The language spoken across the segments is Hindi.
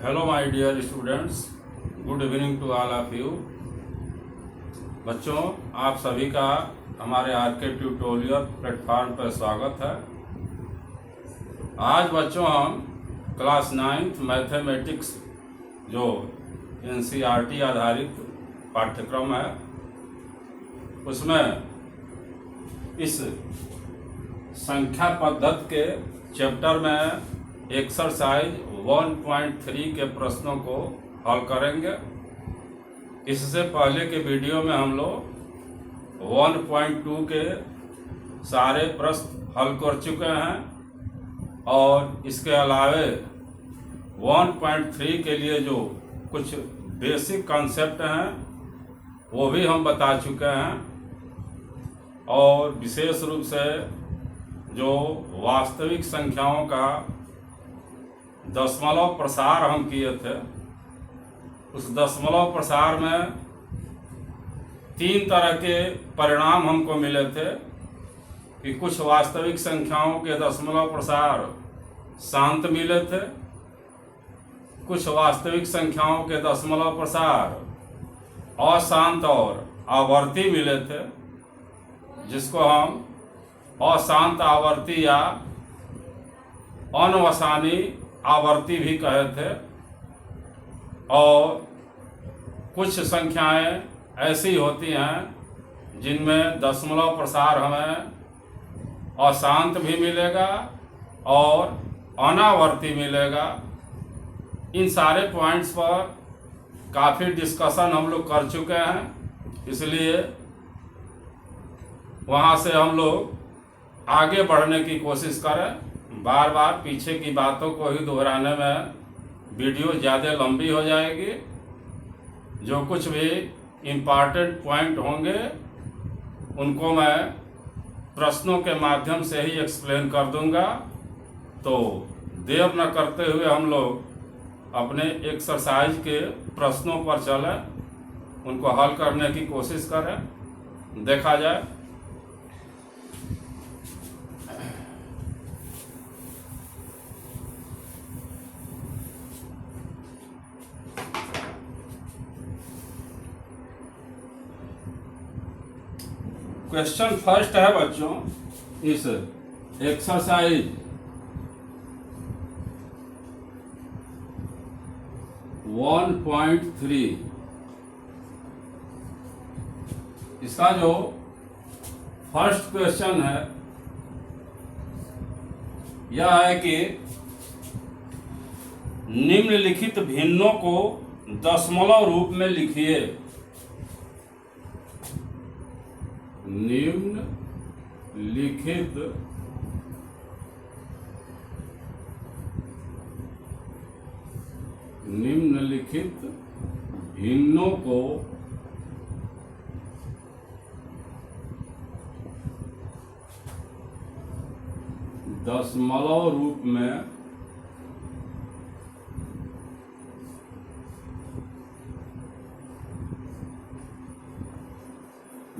Hello my dear students, good evening to all of you. बच्चों, आप सभी का हमारे आज के ट्यूटोरियल प्लेटफॉर्म पर स्वागत है। आज बच्चों हम क्लास 9th मैथमेटिक्स जो NCERT आधारित पाठ्यक्रम है उसमें इस संख्या पद्धति के चैप्टर में एक्सरसाइज 1.3 के प्रश्नों को हल करेंगे। इससे पहले के वीडियो में हम लोग 1.2 के सारे प्रश्न हल कर चुके हैं और इसके अलावे 1.3 के लिए जो कुछ बेसिक कॉन्सेप्ट हैं वो भी हम बता चुके हैं और विशेष रूप से जो वास्तविक संख्याओं का दशमलव प्रसार हम किए थे, उस दशमलव प्रसार में 3 तरह के परिणाम हमको मिले थे कि कुछ वास्तविक संख्याओं के दशमलव प्रसार शांत मिले थे, कुछ वास्तविक संख्याओं के दशमलव प्रसार अशांत और आवर्ती मिले थे, जिसको हम अशांत आवर्ती या अनवसानी आवर्ती भी कहे थे। और कुछ संख्याएं ऐसी होती हैं जिनमें दशमलव प्रसार हमें अशांत भी मिलेगा और अनावर्ती मिलेगा। इन सारे पॉइंट्स पर काफ़ी डिस्कशन हम लोग कर चुके हैं, इसलिए वहाँ से हम लोग आगे बढ़ने की कोशिश करें। बार बार पीछे की बातों को ही दोहराने में वीडियो ज़्यादा लंबी हो जाएगी। जो कुछ भी इम्पॉर्टेंट पॉइंट होंगे उनको मैं प्रश्नों के माध्यम से ही एक्सप्लेन कर दूंगा। तो देर न करते हुए हम लोग अपने एक्सरसाइज के प्रश्नों पर चलें, उनको हल करने की कोशिश करें। देखा जाए। क्वेश्चन फर्स्ट है बच्चों इस एक्सरसाइज 1.3। इसका जो फर्स्ट क्वेश्चन है यह है कि निम्नलिखित भिन्नों को दशमलव रूप में लिखिए। निम्नलिखित भिन्नों को दशमलव रूप में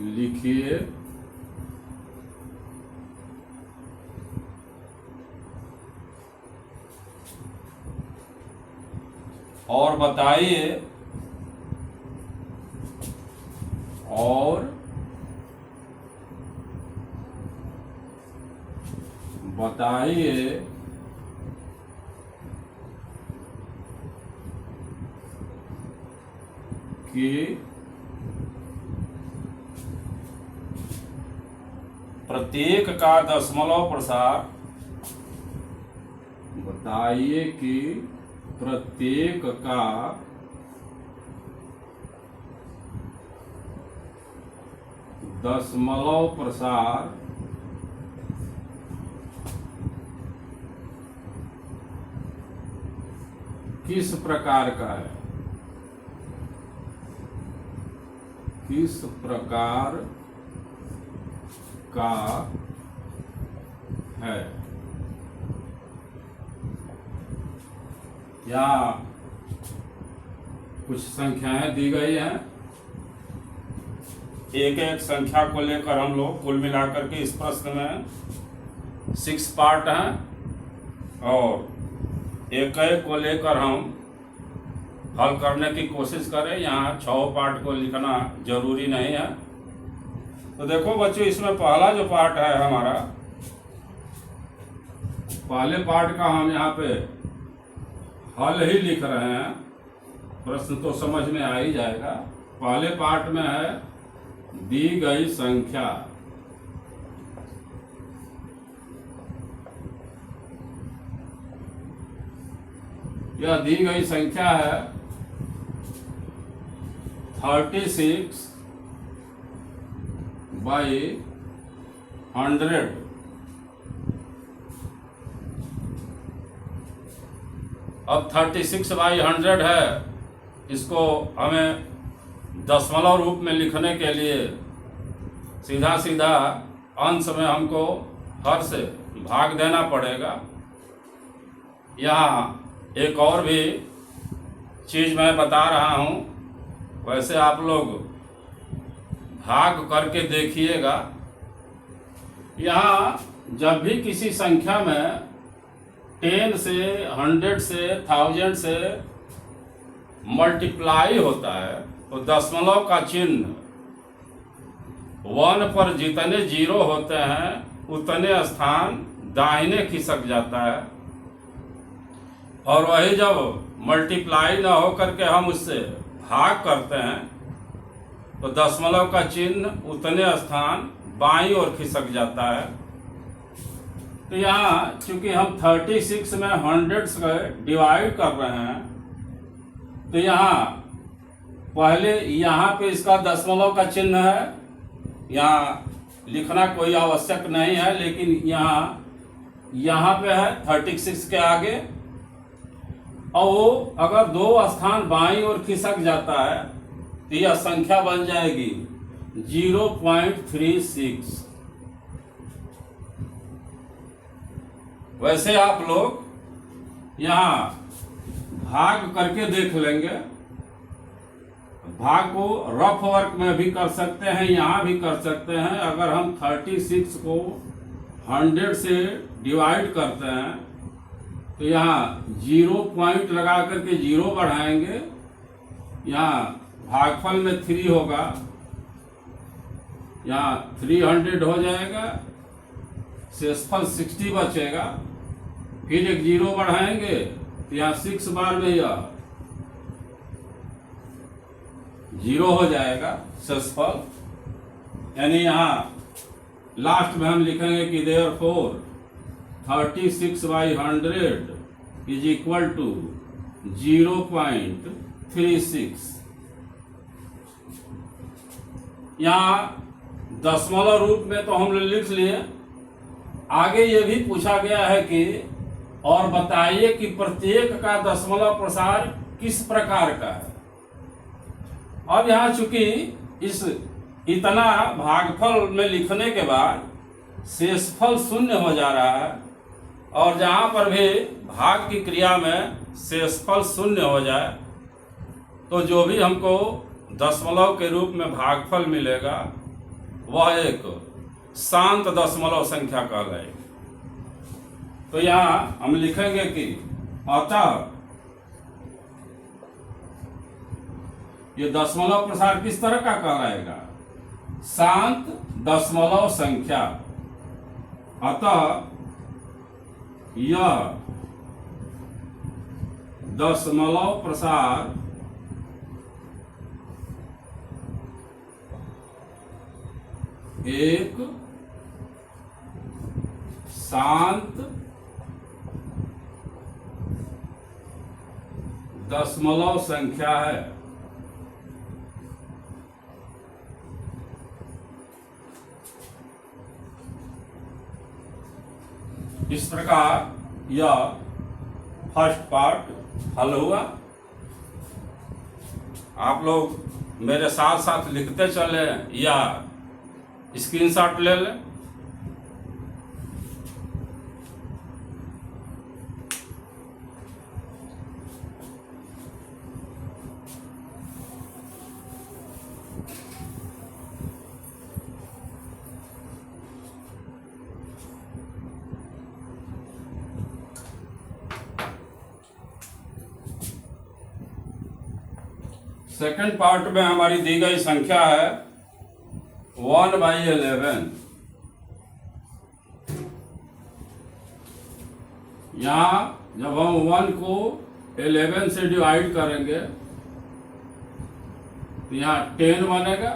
लिखिए। और बताइए कि प्रत्येक का दशमलव प्रसार, बताइए कि प्रत्येक का दशमलव प्रसार किस प्रकार का है, किस प्रकार का है। यहाँ कुछ संख्याएं दी गई हैं, एक एक संख्या को लेकर हम लोग कुल मिलाकर के इस प्रश्न में 6 पार्ट हैं और एक एक को लेकर हम हल करने की कोशिश करें। यहाँ 6 पार्ट को लिखना जरूरी नहीं है। तो देखो बच्चों, इसमें पहला जो पार्ट है हमारा, पहले पार्ट का हम यहाँ पे हल ही लिख रहे हैं। प्रश्न तो समझ में आ ही जाएगा। पहले पार्ट में है दी गई संख्या, यह दी गई संख्या है 36 बाई 100। अब 36 बाई 100 है, इसको हमें दशमलव रूप में लिखने के लिए सीधा सीधा अंश में हमको हर से भाग देना पड़ेगा। यहाँ एक और भी चीज़ मैं बता रहा हूँ, वैसे आप लोग भाग करके देखिएगा। यहाँ जब भी किसी संख्या में 10 से 100 से 1000 से मल्टीप्लाई होता है तो दशमलव का चिन्ह 1 पर जितने जीरो होते हैं उतने स्थान दाहिने खिसक जाता है, और वही जब मल्टीप्लाई ना हो करके हम उससे भाग करते हैं तो दशमलव का चिन्ह उतने स्थान बाईं ओर खिसक जाता है। तो यहाँ चूंकि हम 36 में 100 से डिवाइड कर रहे हैं, तो यहाँ पहले यहाँ पे इसका दशमलव का चिन्ह है, यहाँ लिखना कोई आवश्यक नहीं है, लेकिन यहाँ पे है 36 के आगे, और वो अगर 2 स्थान बाईं ओर खिसक जाता है तो यह संख्या बन जाएगी 0.36। वैसे आप लोग यहाँ भाग करके देख लेंगे। भाग को रफ वर्क में भी कर सकते हैं, यहाँ भी कर सकते हैं। अगर हम 36 को 100 से डिवाइड करते हैं तो यहाँ 0 पॉइंट लगा करके 0 बढ़ाएंगे, यहाँ भागफल में 3 होगा, यहाँ 300 हो जाएगा, शेषफल 60 बचेगा। फिर एक 0 बढ़ाएंगे तो यहाँ 6 बार में यह 0 हो जाएगा शेषफल। यानी यहाँ लास्ट में हम लिखेंगे कि therefore 36 by 100 is equal to 0.36। यहाँ दशमलव रूप में तो हम लिख लिए। आगे ये भी पूछा गया है कि और बताइए कि प्रत्येक का दशमलव प्रसार किस प्रकार का है। अब यहाँ चूंकि इस इतना भागफल में लिखने के बाद शेषफल 0 हो जा रहा है, और जहाँ पर भी भाग की क्रिया में शेषफल 0 हो जाए तो जो भी हमको दशमलव के रूप में भागफल मिलेगा वह एक शांत दशमलव संख्या कहलाएगी। तो यहाँ हम लिखेंगे कि अतः ये दशमलव प्रसार किस तरह का कहलाएगा, शांत दशमलव संख्या। अतः यह दशमलव प्रसार एक शांत दशमलव संख्या है। इस प्रकार यह फर्स्ट पार्ट हल हुआ। आप लोग मेरे साथ साथ लिखते चले या स्क्रीनशॉट ले लें। सेकंड पार्ट में हमारी दी गई संख्या है 1/11। यहाँ जब हम 1 को 11 से डिवाइड करेंगे तो यहाँ 10 बनेगा,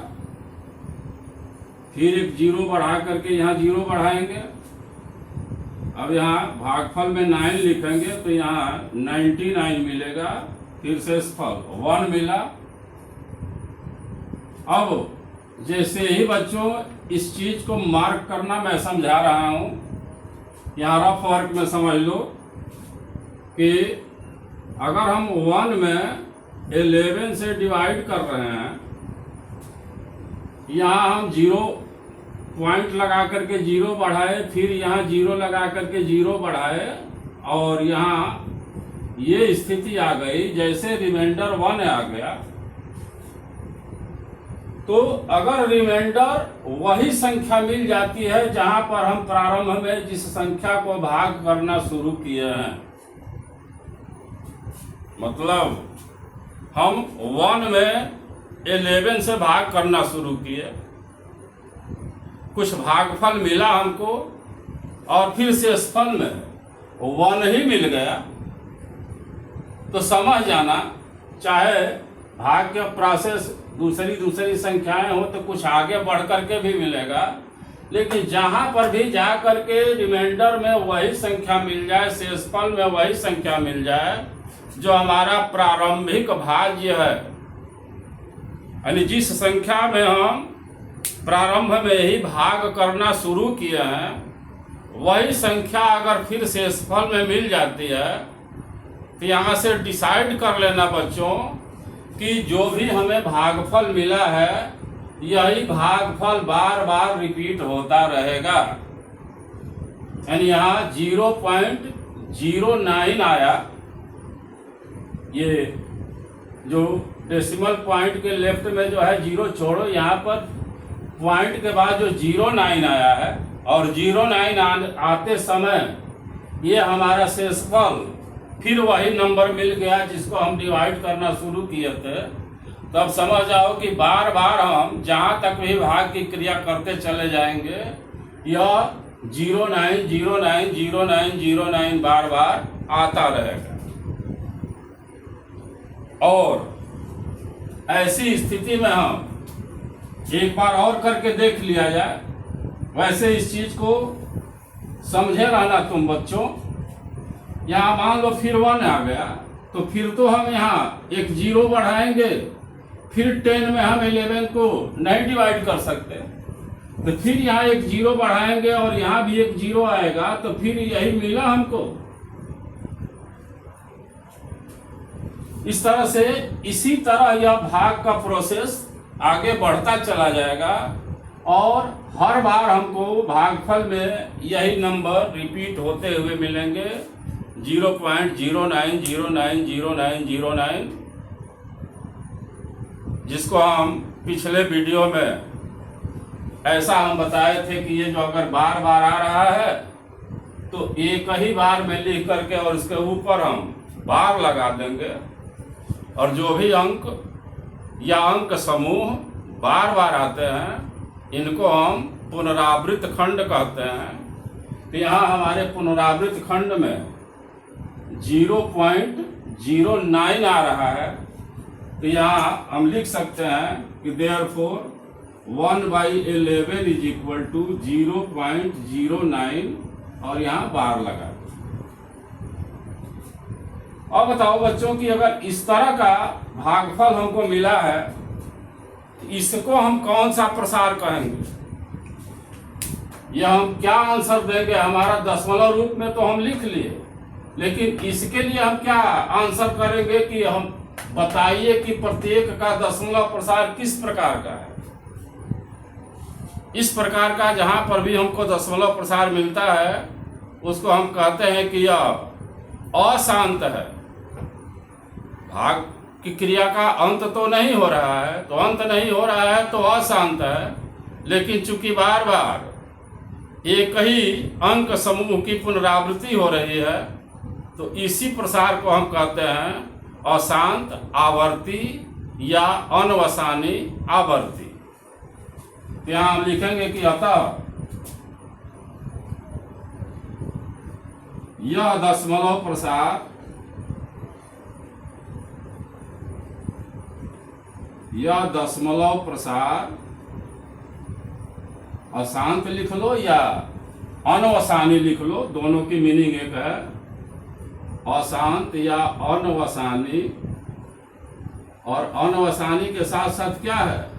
फिर एक 0 बढ़ा करके यहाँ 0 बढ़ाएंगे। अब यहाँ भागफल में 9 लिखेंगे तो यहाँ 99 मिलेगा, फिर से फल 1 मिला। अब जैसे ही बच्चों इस चीज को मार्क करना मैं समझा रहा हूं, यहाँ रफ वर्क में समझ लो कि अगर हम 1 में 11 से डिवाइड कर रहे हैं, यहाँ हम 0 पॉइंट लगा करके 0 बढ़ाए, फिर यहाँ 0 लगा करके 0 बढ़ाए, और यहाँ ये स्थिति आ गई जैसे रिमाइंडर 1 आ गया। तो अगर रिमाइंडर वही संख्या मिल जाती है जहां पर हम प्रारंभ में जिस संख्या को भाग करना शुरू किए हैं, मतलब हम 1 में 11 से भाग करना शुरू किए, कुछ भागफल मिला हमको, और फिर शेषफल में 1 ही मिल गया, तो समझ जाना चाहे भाग के प्रोसेस दूसरी संख्याएं हो तो कुछ आगे बढ़ करके भी मिलेगा, लेकिन जहां पर भी जा करके रिमाइंडर में वही संख्या मिल जाए, शेषफल में वही संख्या मिल जाए जो हमारा प्रारंभिक भाज्य है, यानी जिस संख्या में हम प्रारंभ में ही भाग करना शुरू किए हैं, वही संख्या अगर फिर शेषफल में मिल जाती है तो यहाँ से डिसाइड कर लेना बच्चों कि जो भी हमें भागफल मिला है यही भागफल बार बार रिपीट होता रहेगा। यानी यहाँ 0.09 आया, ये जो डेसिमल पॉइंट के लेफ्ट में जो है 0 छोड़ो, यहाँ पर पॉइंट के बाद जो 09 आया है, और 09 आते समय ये हमारा शेषफल फिर वही नंबर मिल गया जिसको हम डिवाइड करना शुरू किए थे। तब समझ जाओ कि बार बार हम जहाँ तक भी भाग की क्रिया करते चले जाएंगे, यह 09 बार बार आता रहेगा। और ऐसी स्थिति में हम एक बार और करके देख लिया जाए, वैसे इस चीज को समझे रहना तुम बच्चों। यहाँ मान लो फिर 1 आ गया, तो फिर तो हम यहाँ एक 0 बढ़ाएंगे, फिर 10 में हम 11 को नहीं डिवाइड कर सकते, तो फिर यहाँ एक 0 बढ़ाएंगे और यहाँ भी एक 0 आएगा, तो फिर यही मिला हमको। इस तरह से इसी तरह यह भाग का प्रोसेस आगे बढ़ता चला जाएगा, और हर बार हमको भागफल में यही नंबर रिपीट होते हुए मिलेंगे, 0.09090909, जिसको हम पिछले वीडियो में ऐसा हम बताए थे कि ये जो अगर बार बार आ रहा है तो एक ही बार में लिख करके और इसके ऊपर हम बार लगा देंगे, और जो भी अंक या अंक समूह बार बार आते हैं इनको हम पुनरावृत्त खंड कहते हैं। तो यहाँ हमारे पुनरावृत्त खंड में 0.09 आ रहा है, तो यहाँ हम लिख सकते हैं कि therefore 1/11 इज इक्वल टू 0.09, और यहाँ बार लगा। अब बताओ बच्चों कि अगर इस तरह का भागफल हमको मिला है तो इसको हम कौन सा प्रसार कहेंगे, यह हम क्या आंसर देंगे। हमारा दशमलव रूप में तो हम लिख लिए, लेकिन इसके लिए हम क्या आंसर करेंगे कि हम बताइए कि प्रत्येक का दशमलव प्रसार किस प्रकार का है। इस प्रकार का जहां पर भी हमको दशमलव प्रसार मिलता है उसको हम कहते हैं कि यह अशांत है। भाग की क्रिया का अंत तो नहीं हो रहा है, तो अंत नहीं हो रहा है तो अशांत है, लेकिन चूंकि बार बार एक ही अंक समूह की पुनरावृत्ति हो रही है तो इसी प्रसार को हम कहते हैं अशांत आवर्ती या अनवसानी आवर्ती। यहाँ हम लिखेंगे कि अतः यह दशमलव प्रसार अशांत लिख लो या अनवसानी लिख लो, दोनों की मीनिंग एक है। अशांत या अनवसानी, और अनवसानी के साथ साथ क्या है?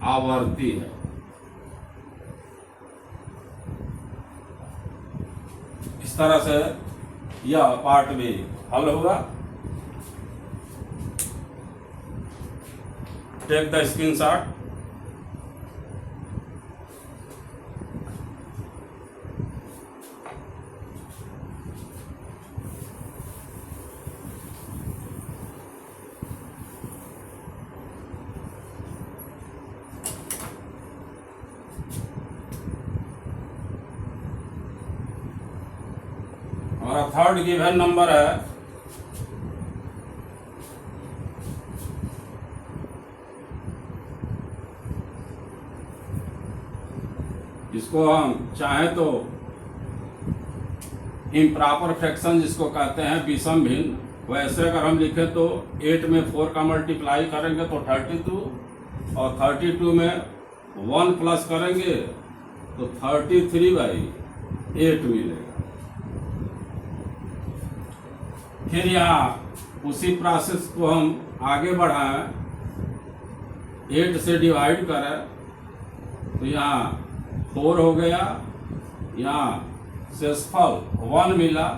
आवर्ती है। इस तरह से यह पार्ट भी हल होगा। Take the screenshot. हमारा थर्ड गिवन नंबर है जिसको हम चाहें तो इम्प्रॉपर फ्रैक्शन जिसको कहते हैं, विषम भिन्न। वैसे अगर हम लिखें तो 8 में 4 का मल्टीप्लाई करेंगे तो 32, और 32 में 1 प्लस करेंगे तो 33/8 मिलेगा। फिर यहाँ उसी प्रोसेस को हम आगे बढ़ाएं, 8 से डिवाइड करें तो यहाँ 4 हो गया, यहाँ शेषफल 1 मिला,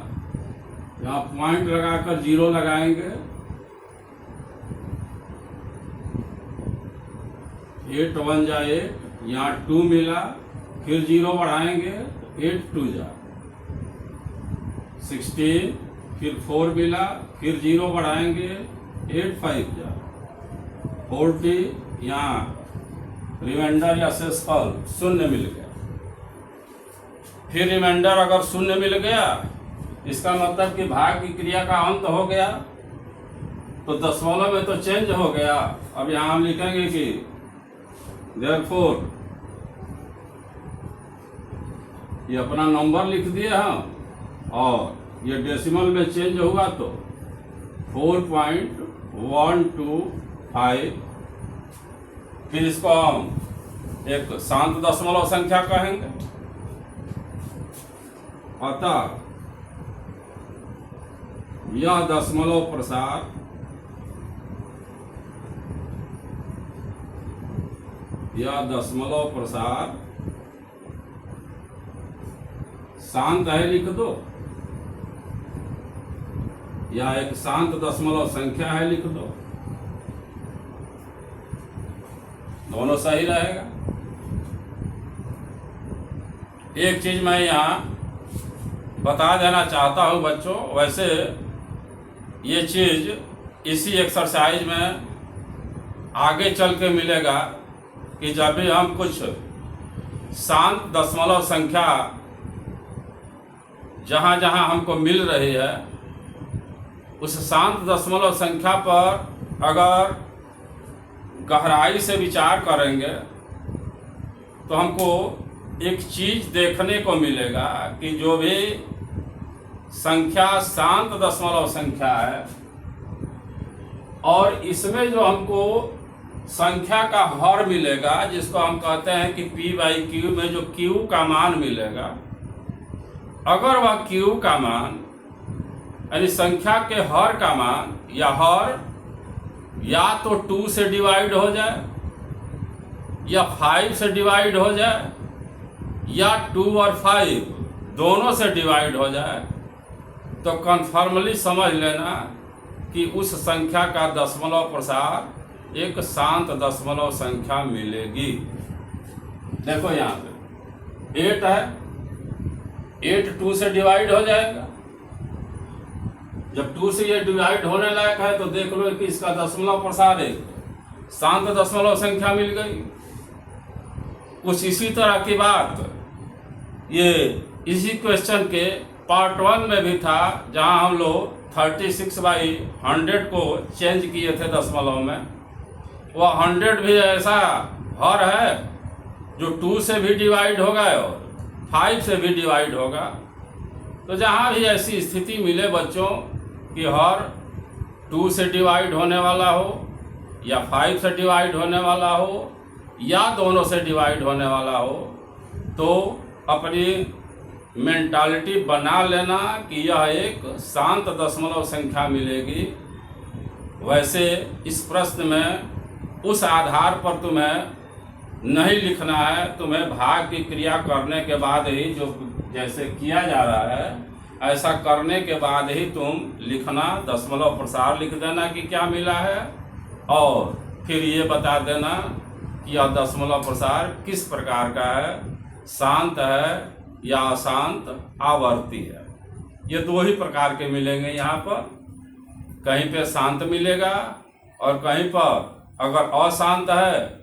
यहाँ पॉइंट लगाकर 0 लगाएंगे, 8 1 जा 8, यहाँ 2 मिला, फिर 0 बढ़ाएंगे, 8 2 जा 16, फिर 4 मिला, फिर 0 बढ़ाएंगे, 8 5 जा 40, यहाँ रिमाइंडर या शेषफल 0 मिल गया। फिर रिमाइंडर अगर 0 मिल गया, इसका मतलब कि भाग की क्रिया का अंत हो गया, तो दशमलव में तो चेंज हो गया। अब यहाँ हम लिखेंगे कि देयरफॉर, ये अपना नंबर लिख दिए हम, और ये डेसिमल में चेंज हुआ तो 4.125। फिर इसको हम एक शांत दशमलव संख्या कहेंगे। अतः यह दशमलव प्रसार शांत है, लिख दो, या एक शांत दशमलव संख्या है, लिख दो, दोनों सही रहेगा। एक चीज मैं यहाँ बता देना चाहता हूँ बच्चों, वैसे ये चीज इसी एक्सरसाइज में आगे चल के मिलेगा कि जब भी हम कुछ शांत दशमलव संख्या जहाँ जहाँ हमको मिल रही है, उस शांत दशमलव संख्या पर अगर गहराई से विचार करेंगे तो हमको एक चीज देखने को मिलेगा कि जो भी संख्या शांत दशमलव संख्या है, और इसमें जो हमको संख्या का हर मिलेगा, जिसको हम कहते हैं कि p/q में जो q का मान मिलेगा, अगर वह q का मान यानी संख्या के हर का मान या हर या तो 2 से डिवाइड हो जाए, या 5 से डिवाइड हो जाए, या 2 और 5 दोनों से डिवाइड हो जाए, तो कन्फर्मली समझ लेना कि उस संख्या का दशमलव प्रसार एक शांत दशमलव संख्या मिलेगी। देखो यहाँ पे 8 है, 8 2 से डिवाइड हो जाएगा। जब 2 से ये डिवाइड होने लायक है तो देख लो कि इसका दशमलव प्रसार एक शांत दशमलव संख्या मिल गई। कुछ इसी तरह की बात ये इसी क्वेश्चन के पार्ट 1 में भी था, जहां हम लोग 36/100 को चेंज किए थे दशमलव में, वह 100 भी ऐसा हर है जो 2 से भी डिवाइड होगा और 5 से भी डिवाइड होगा। तो जहाँ भी ऐसी स्थिति मिले बच्चों कि हर 2 से डिवाइड होने वाला हो या 5 से डिवाइड होने वाला हो या दोनों से डिवाइड होने वाला हो, तो अपनी मेंटालिटी बना लेना कि यह एक शांत दशमलव संख्या मिलेगी। वैसे इस प्रश्न में उस आधार पर तुम्हें नहीं लिखना है, तुम्हें भाग की क्रिया करने के बाद ही, जो जैसे किया जा रहा है ऐसा करने के बाद ही तुम लिखना, दशमलव प्रसार लिख देना कि क्या मिला है, और फिर ये बता देना कि यह दशमलव प्रसार किस प्रकार का है, शांत है या अशांत आवर्ती है। ये 2 ही प्रकार के मिलेंगे यहाँ पर, कहीं पे शांत मिलेगा और कहीं पर अगर अशांत है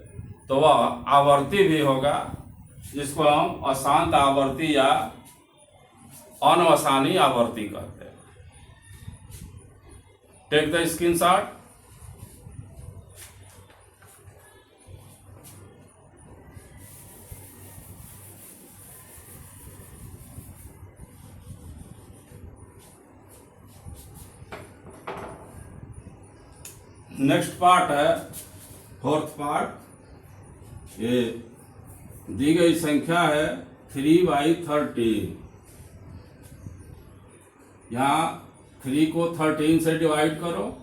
तो वह आवर्ती भी होगा, जिसको हम अशांत आवर्ती या अनवसानी आवर्ती कहते हैं। Take the screenshot. Next part है 4th पार्ट। ये दी गई संख्या है 3/13। यहाँ 3 को 13 से डिवाइड करो,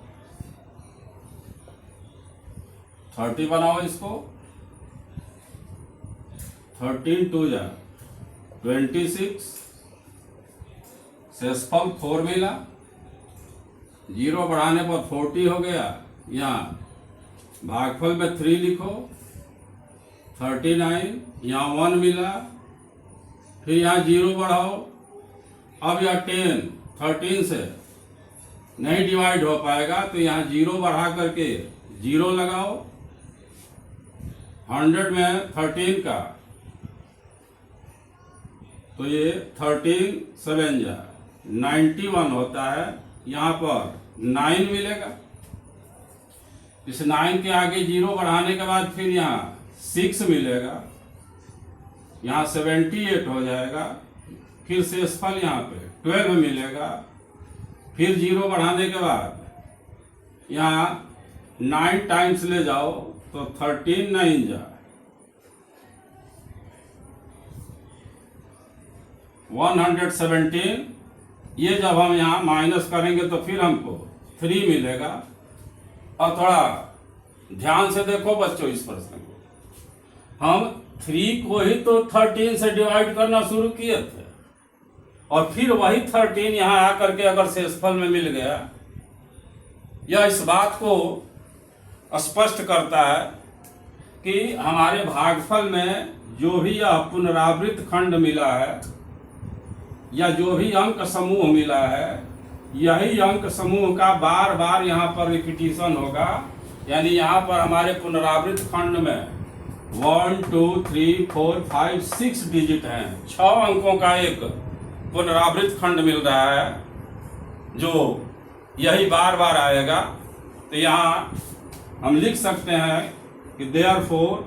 30 बनाओ इसको, 13 2 जा 26, शेषफल 4 मिला, 0 बढ़ाने पर 40 हो गया। यहाँ भागफल में 3 लिखो, 39, यहाँ 1 मिला, फिर यहाँ 0 बढ़ाओ। अब यह 10 13 से नहीं डिवाइड हो पाएगा, तो यहाँ 0 बढ़ा करके 0 लगाओ। 100 में 13 का, तो ये 13 7 जा 91 होता है। यहाँ पर 9 मिलेगा, इस 9 के आगे 0 बढ़ाने के बाद फिर यहाँ 6 मिलेगा, यहाँ 78 हो जाएगा। फिर शेषफल यहाँ पे 12 मिलेगा, फिर 0 बढ़ाने के बाद यहाँ 9 टाइम्स ले जाओ तो 13 9 जा 117। ये जब हम यहाँ माइनस करेंगे तो फिर हमको 3 मिलेगा। और थोड़ा ध्यान से देखो बच्चों इस प्रश्न को, हम 3 को ही तो 13 से डिवाइड करना शुरू किए थे, और फिर वही 13 यहाँ आकर के अगर शेषफल में मिल गया। यह इस बात को स्पष्ट करता है कि हमारे भागफल में जो भी यह पुनरावृत्त खंड मिला है या जो भी अंक समूह मिला है, यही अंक समूह का बार बार यहाँ पर रिपीटिशन होगा। यानी यहाँ पर हमारे पुनरावृत्त खंड में 1 2 3 4 5 6 डिजिट हैं, 6 अंकों का एक पुनरावृत्त खंड मिल रहा है जो यही बार बार आएगा। तो यहाँ हम लिख सकते हैं कि देयरफॉर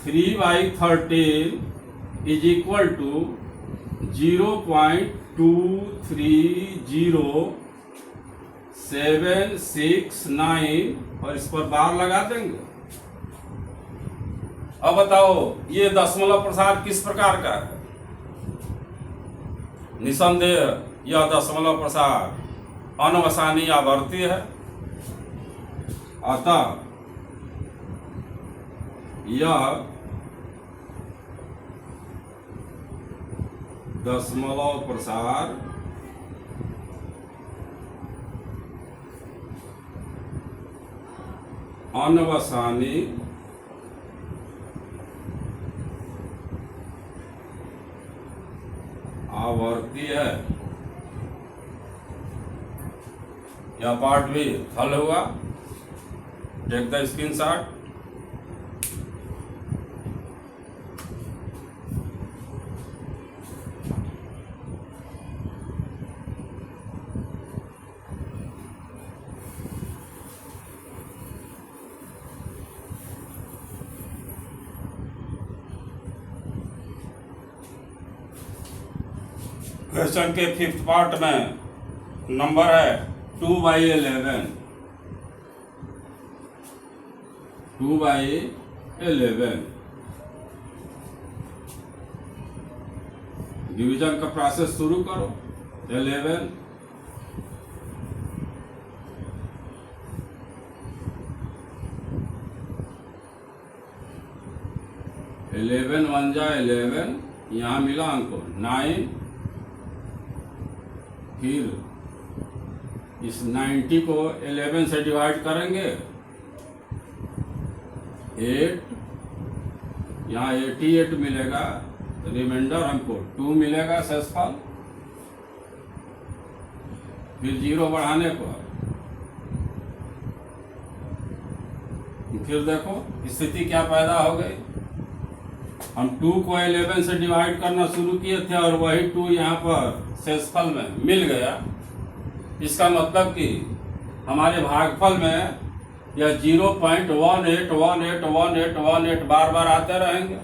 3/13 इज इक्वल टू 0.230769, और इस पर बार लगा देंगे। अब बताओ ये दशमलव प्रसार किस प्रकार का है? निसंदेह यह दशमलव प्रसार अनवसानी आवर्ती है। अतः यह दशमलव प्रसार अनवसानी आवर्ती है। यह पार्ट भी हल हुआ। Take the screenshot. क्वेश्चन के 5th पार्ट में नंबर है 2/11। 2/11 डिवीजन का प्रोसेस शुरू करो। 11 11 1 जा 11, यहाँ मिला हमको 9, फिर इस 90 को 11 से डिवाइड करेंगे 8, यहाँ 88 मिलेगा, रिमाइंडर हमको 2 मिलेगा शेषफल, फिर 0 बढ़ाने पर फिर देखो स्थिति क्या पैदा हो गई। हम 2 को 11 से डिवाइड करना शुरू किए थे और वही 2 यहाँ पर शेषफल में मिल गया। इसका मतलब कि हमारे भागफल में यह 0.18181818 बार बार आते रहेंगे।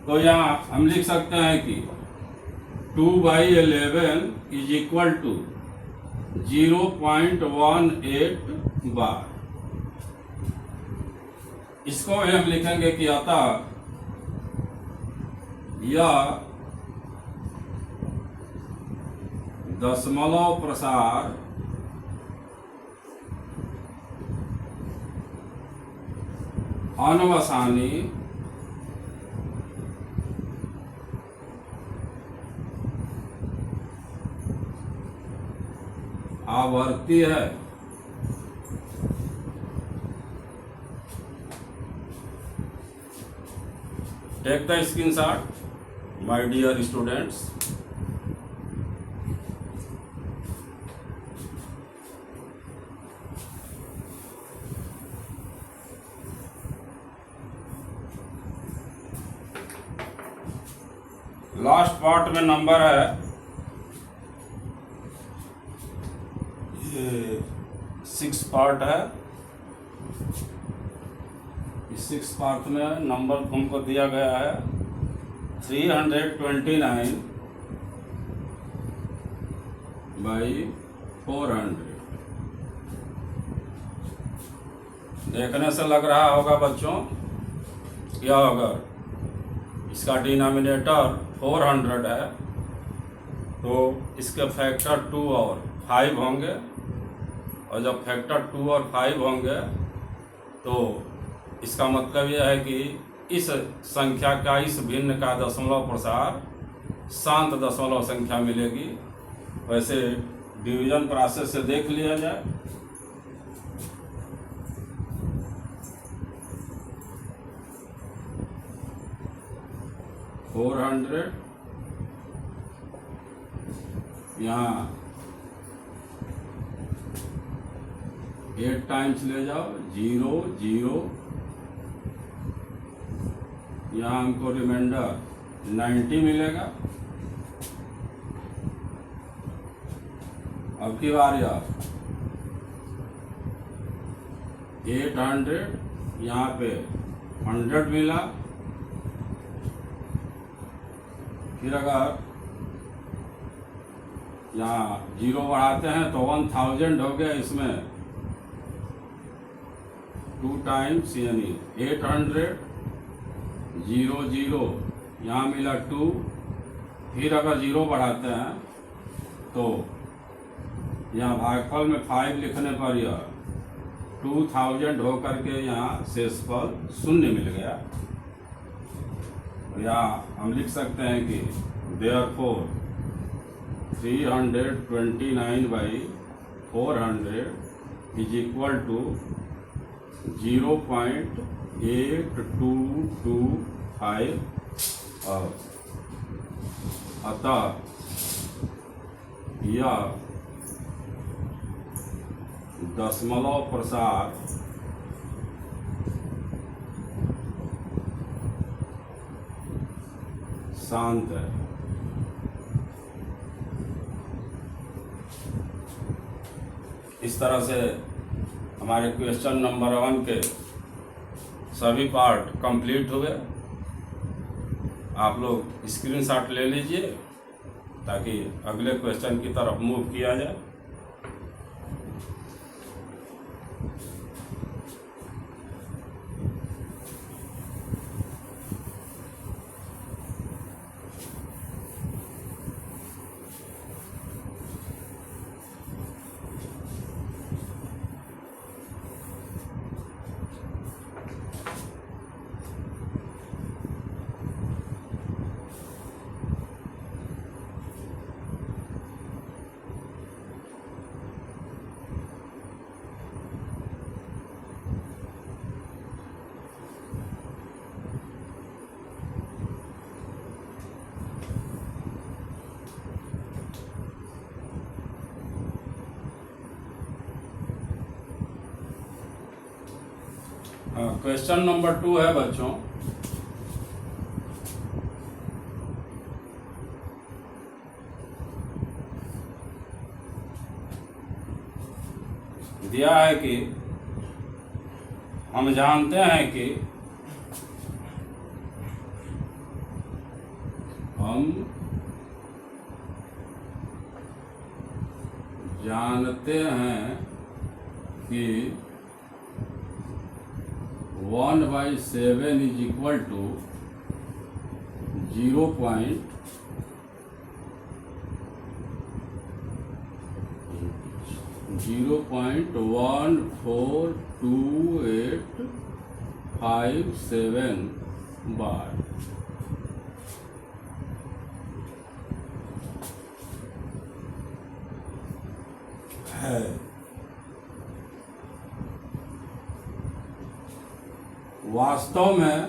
तो यहाँ हम लिख सकते हैं कि 2/11 इज इक्वल टू 0.18 बार। इसको हम लिखेंगे कि अतः यह दशमलव प्रसार अनवसानी आवर्ती है। Take the screenshot, my dear students. Last part में नंबर है ये 6 पार्ट है। इस 6 पार्ट में नंबर हमको दिया गया है 329/400। देखने से लग रहा होगा बच्चों क्या अगर इसका डिनोमिनेटर 400 है तो इसके फैक्टर 2 और 5 होंगे, और जब फैक्टर 2 और 5 होंगे तो इसका मतलब यह है कि इस संख्या का, इस भिन्न का दशमलव प्रसार शांत दशमलव संख्या मिलेगी। वैसे डिवीजन प्रोसेस से देख लिया जाए। यहाँ 8 टाइम्स ले जाओ, 0 0, यहाँ हमको रिमाइंडर 90 मिलेगा। अब की बार यार 800, यहाँ पे 100 मिला। फिर अगर यहाँ 0 बढ़ाते हैं तो 1000 हो गया। इसमें 2 टाइम्स यानी 800, 0 0, यहाँ मिला 2। फिर अगर 0 बढ़ाते हैं तो यहाँ भागफल में 5 लिखने पर यह 2000 हो करके यहाँ शेषफल 0 मिल गया। यहाँ हम लिख सकते हैं कि therefore 329/400 इज इक्वल टू 0.8225। और अतः यह दशमलव प्रसार शांत है। इस तरह से हमारे क्वेश्चन नंबर 1 के सभी पार्ट कंप्लीट हुए। आप लोग स्क्रीनशॉट ले लीजिए ताकि अगले क्वेश्चन की तरफ मूव किया जाए। क्वेश्चन नंबर 2 है बच्चों, दिया है कि हम जानते हैं कि कि 1/7 इज इक्वल टू 0.142857 बार है। वास्तव में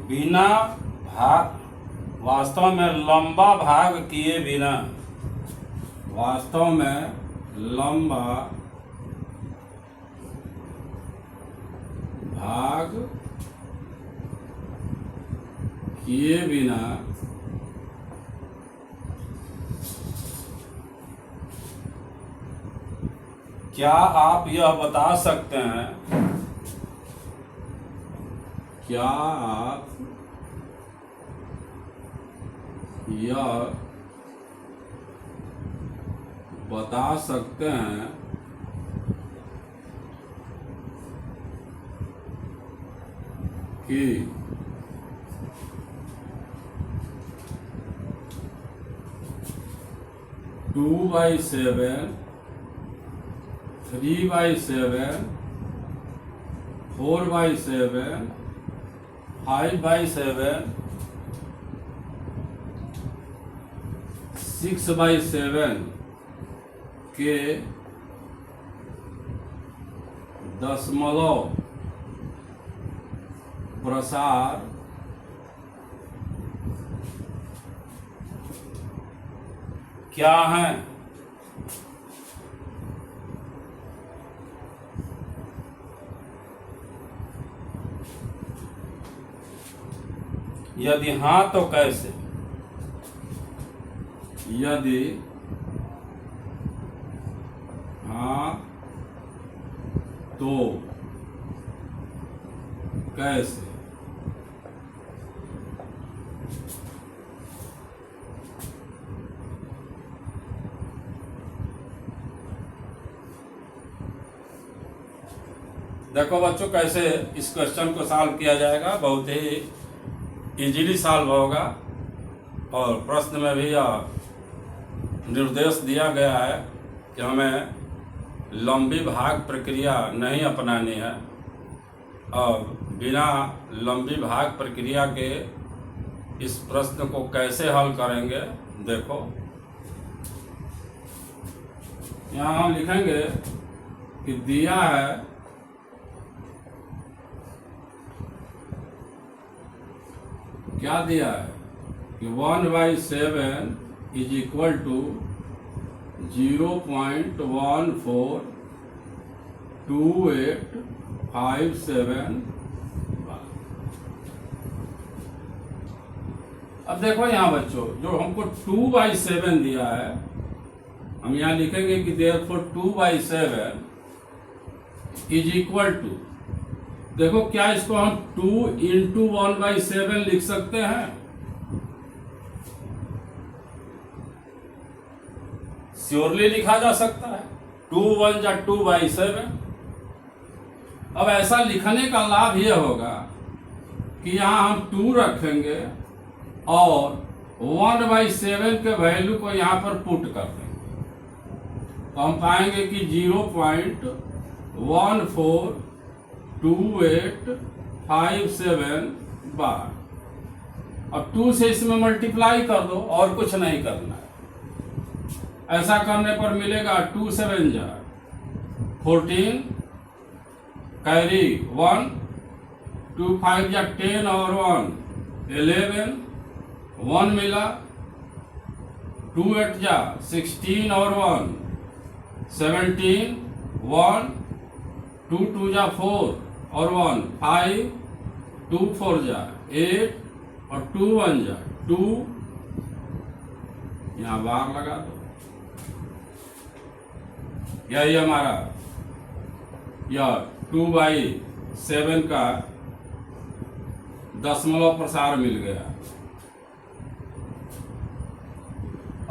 बिना भाग वास्तव में लंबा भाग किए बिना लंबा भाग किए बिना क्या आप यह बता सकते हैं, क्या आप यह बता सकते हैं कि 2/7 3/7 4/7 5/7 6/7 के दशमलव प्रसार क्या हैं? यदि हाँ तो कैसे? यदि हाँ तो कैसे? देखो बच्चों, कैसे इस क्वेश्चन को सॉल्व किया जाएगा। बहुत ही इजीली सॉल्व होगा और प्रश्न में भी निर्देश दिया गया है कि हमें लंबी भाग प्रक्रिया नहीं अपनानी है और बिना लंबी भाग प्रक्रिया के इस प्रश्न को कैसे हल करेंगे। देखो यहाँ हम लिखेंगे कि दिया है क्या दिया है कि 1/7 इज इक्वल टू 0.142857। अब देखो यहाँ बच्चों, जो हमको 2/7 दिया है, हम यहाँ लिखेंगे कि therefore 2/7 इज इक्वल टू, देखो क्या इसको हम 2 इंटू 1/7 लिख सकते हैं? श्योरली लिखा जा सकता है। 2 1 जा 2/7। अब ऐसा लिखने का लाभ यह होगा कि यहां हम 2 रखेंगे और 1/7 के वैल्यू को यहां पर पुट कर देंगे, तो हम पाएंगे कि 0.142857 बार। अब 2 से इसमें मल्टीप्लाई कर दो और कुछ नहीं करना है। ऐसा करने पर मिलेगा 2 7 जा 14, कैरी 1, 2 5 जा 10 और 1 11, 1 मिला, 2 8 जा 16 और 1 17, 1, 2 2 जा 4 और 1 5, 2 4 जा 8 और 2 1 जा 2, यहाँ बार लगा दो। यही हमारा यह 2/7 का दशमलव प्रसार मिल गया।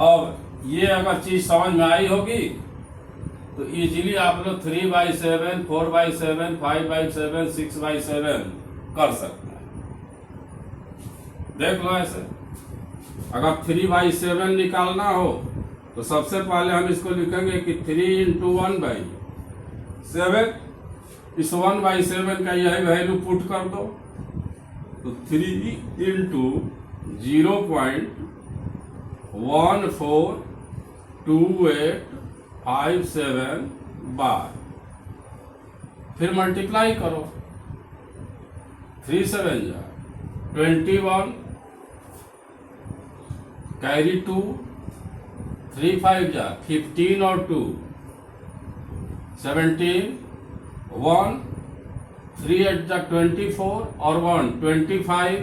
अब ये अगर चीज समझ में आई होगी तो इजीली आप लोग 3/7, 4/7, 5/7, 6/7 कर सकते हैं। देख लो ऐसे, अगर 3/7 निकालना हो तो सबसे पहले हम इसको लिखेंगे कि 3 इंटू 1/7, इस 1/7 का यही वैल्यू पुट कर दो, तो 3 इंटू 0.142857 बार, फिर मल्टीप्लाई करो, 3 7 जा 21, कैरी 2, 3 5 जा 15 और 2 17, 1, 3 8 जा 24 और 1 25,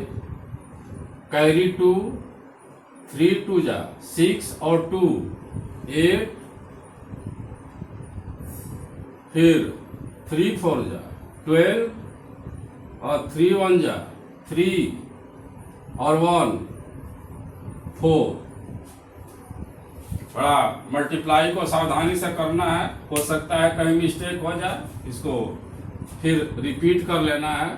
कैरी 2, 3 2 जा 6 और 2 8, फिर 3 4 जा 12 और 3 1 जा 3 और 1 4। बड़ा मल्टीप्लाई को सावधानी से करना है, हो सकता है कहीं मिस्टेक हो जाए, इसको फिर रिपीट कर लेना है।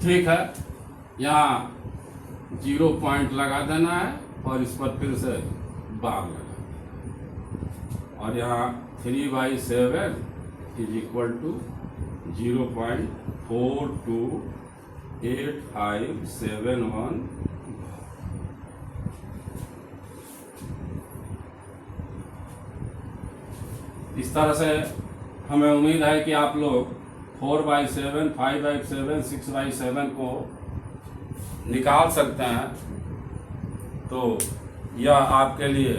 ठीक है, यहाँ 0 पॉइंट लगा देना है और इस पर फिर से बार लगा, और यहाँ 3/7 इज इक्वल टू 0.428571। इस तरह से हमें उम्मीद है कि आप लोग 4/7, 5/7, 6/7 को निकाल सकते हैं। तो यह आपके लिए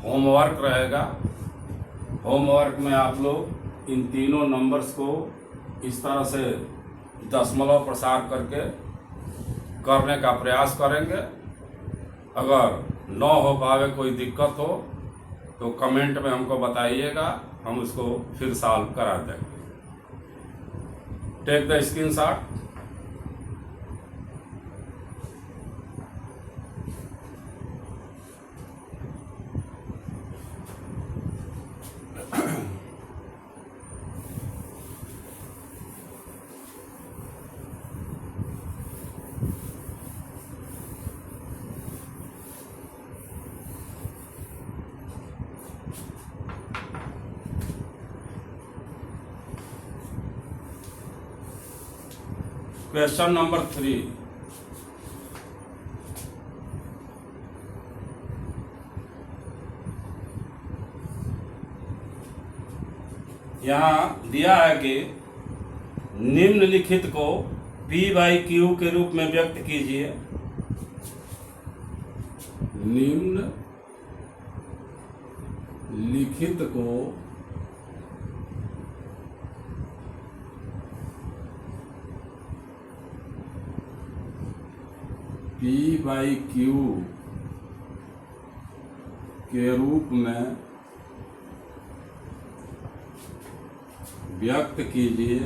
होमवर्क रहेगा। होमवर्क में आप लोग इन तीनों नंबर्स को इस तरह से दशमलव प्रसार करके करने का प्रयास करेंगे। अगर न हो पावे, कोई दिक्कत हो तो कमेंट में हमको बताइएगा, हम उसको फिर सॉल्व करा देंगे। Take the screenshot. Question number 3, यहाँ दिया है कि निम्नलिखित को P/Q के रूप में व्यक्त कीजिए। निम्नलिखित को P/Q के रूप में व्यक्त कीजिए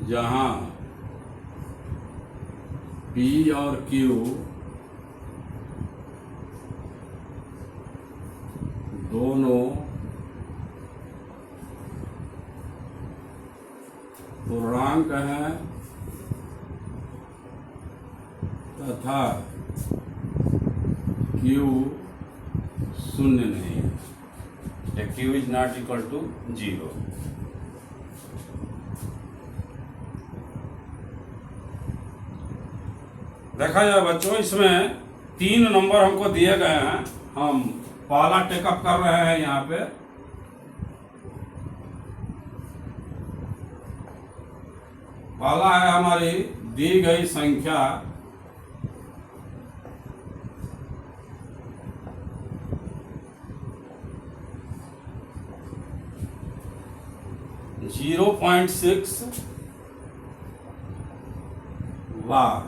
जहां P और Q दोनों पूर्णांक हैं तथा Q शून्य नहीं है। Q is not equal to 0। देखा जाए बच्चों, इसमें 3 नंबर हमको दिए गए हैं। हम पहला टेकअप कर रहे हैं। यहाँ पे पहला है हमारी दी गई संख्या .6 बार।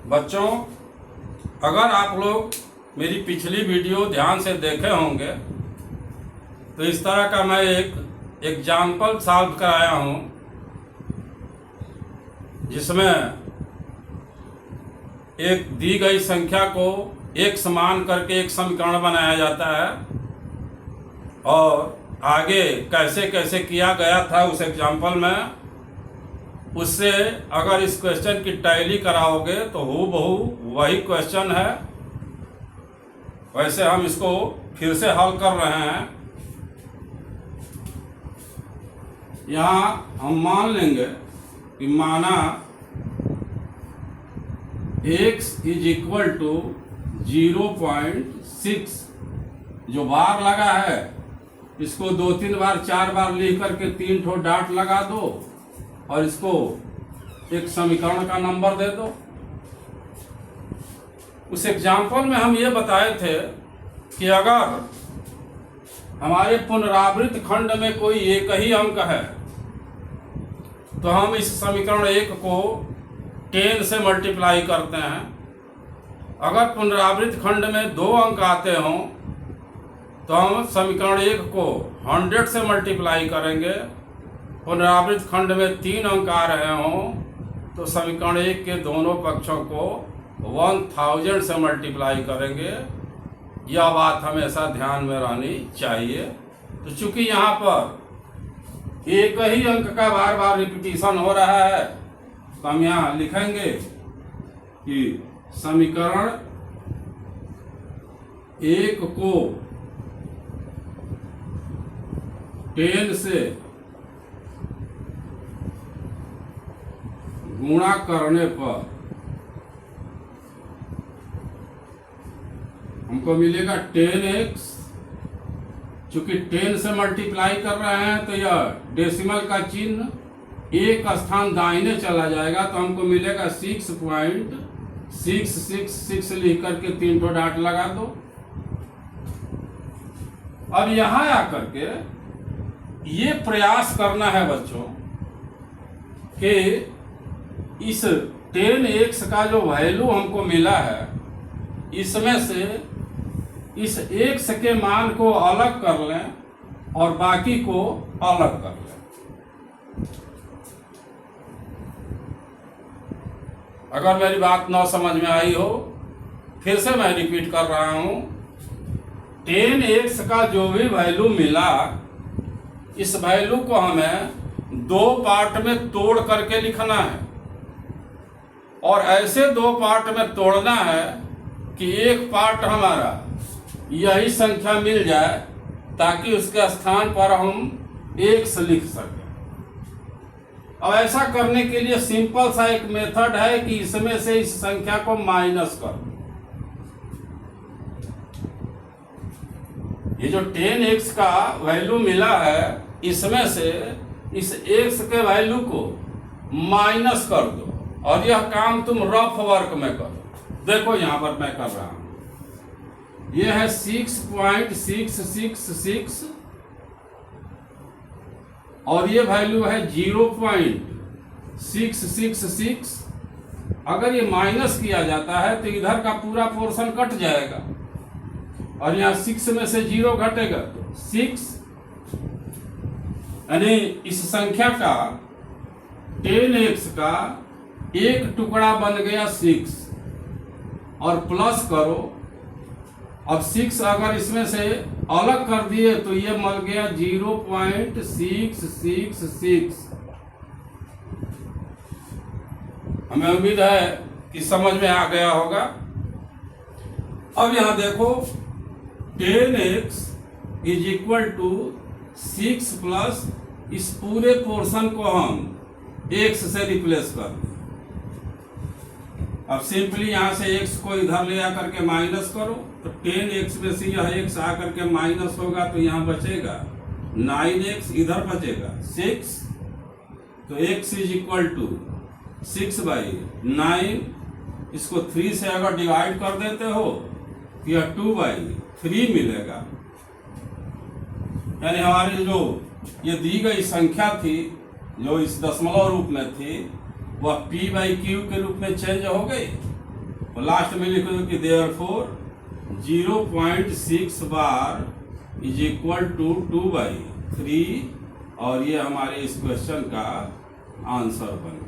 बच्चों, अगर आप लोग मेरी पिछली वीडियो ध्यान से देखे होंगे तो इस तरह का मैं एक एग्जाम्पल सॉल्व कराया हूं, जिसमें एक दी गई संख्या को एक समान करके एक समीकरण बनाया जाता है और आगे कैसे कैसे किया गया था उस एग्जाम्पल में, उससे अगर इस क्वेश्चन की टैली कराओगे तो हूबहू वही क्वेश्चन है। वैसे हम इसको फिर से हल कर रहे हैं। यहाँ हम मान लेंगे कि माना x इज इक्वल टू 0.6, जो बार लगा है इसको 2-3 बार 4 बार लिख करके 3 ठो डॉट लगा दो और इसको एक समीकरण का नंबर दे दो। उस एग्जाम्पल में हम ये बताए थे कि अगर हमारे पुनरावृत्त खंड में कोई एक ही अंक है तो हम इस समीकरण 1 को 10 से मल्टीप्लाई करते हैं। अगर पुनरावृत्त खंड में 2 अंक आते हों तो हम समीकरण 1 को 100 से मल्टीप्लाई करेंगे। पुनरावृत्त खंड में 3 अंक आ रहे हों तो समीकरण 1 के दोनों पक्षों को 1000 से मल्टीप्लाई करेंगे। यह बात हमेशा ध्यान में रहनी चाहिए। तो चूंकि यहाँ पर एक ही अंक का बार बार रिपीटिशन हो रहा है तो हम यहाँ लिखेंगे कि समीकरण 1 को 10 से गुणा करने पर हमको मिलेगा 10x। चूंकि 10 से मल्टीप्लाई कर रहे हैं तो यह डेसिमल का चिन्ह एक स्थान दाहिने चला जाएगा तो हमको मिलेगा 6.666 लिख करके 3 ठो डॉट लगा दो। अब यहां आकर के ये प्रयास करना है बच्चों कि इस 10x का जो वैल्यू हमको मिला है इसमें से इस x के मान को अलग कर लें और बाकी को अलग कर लें। अगर मेरी बात न समझ में आई हो फिर से मैं रिपीट कर रहा हूं। 10x का जो भी वैल्यू मिला इस वैल्यू को हमें 2 पार्ट में तोड़ करके लिखना है और ऐसे 2 पार्ट में तोड़ना है कि एक पार्ट हमारा यही संख्या मिल जाए ताकि उसके स्थान पर हम x लिख सकें। अब ऐसा करने के लिए सिंपल सा एक मेथड है कि इसमें से इस संख्या को माइनस कर। ये जो 10x का वैल्यू मिला है इसमें से इस x के वैल्यू को माइनस कर दो और यह काम तुम रफ वर्क में करो। देखो यहां पर मैं कर रहा हूं। ये है 6.666 और ये वैल्यू है 0.666। अगर ये माइनस किया जाता है तो इधर का पूरा पोर्शन कट जाएगा और यहाँ 6 में से 0 घटेगा तो 6, यानी इस संख्या का 10x का एक टुकड़ा बन गया 6 और प्लस करो। अब 6 अगर इसमें से अलग कर दिए तो ये मिल गया 0.666। हमें उम्मीद है कि समझ में आ गया होगा। अब यहां देखो 10x is equal to 6 plus इस पूरे पोर्शन को हम x से रिप्लेस कर दें। अब सिंपली यहां से x को इधर ले आकर के माइनस करो तो 10x में से यह x आकर के माइनस होगा तो यहां बचेगा 9x, इधर बचेगा 6। तो x इज इक्वल टू 6/9। इसको 3 से अगर डिवाइड कर देते हो तो यह 2/3 मिलेगा। यानी हमारी जो ये दी गई संख्या थी जो इस दशमलव रूप में थी वह p/q के रूप में चेंज हो गई और लास्ट में लिखो कि therefore 0.6 bar is equal to 2/3 और ये हमारे इस क्वेश्चन का आंसर बन गया।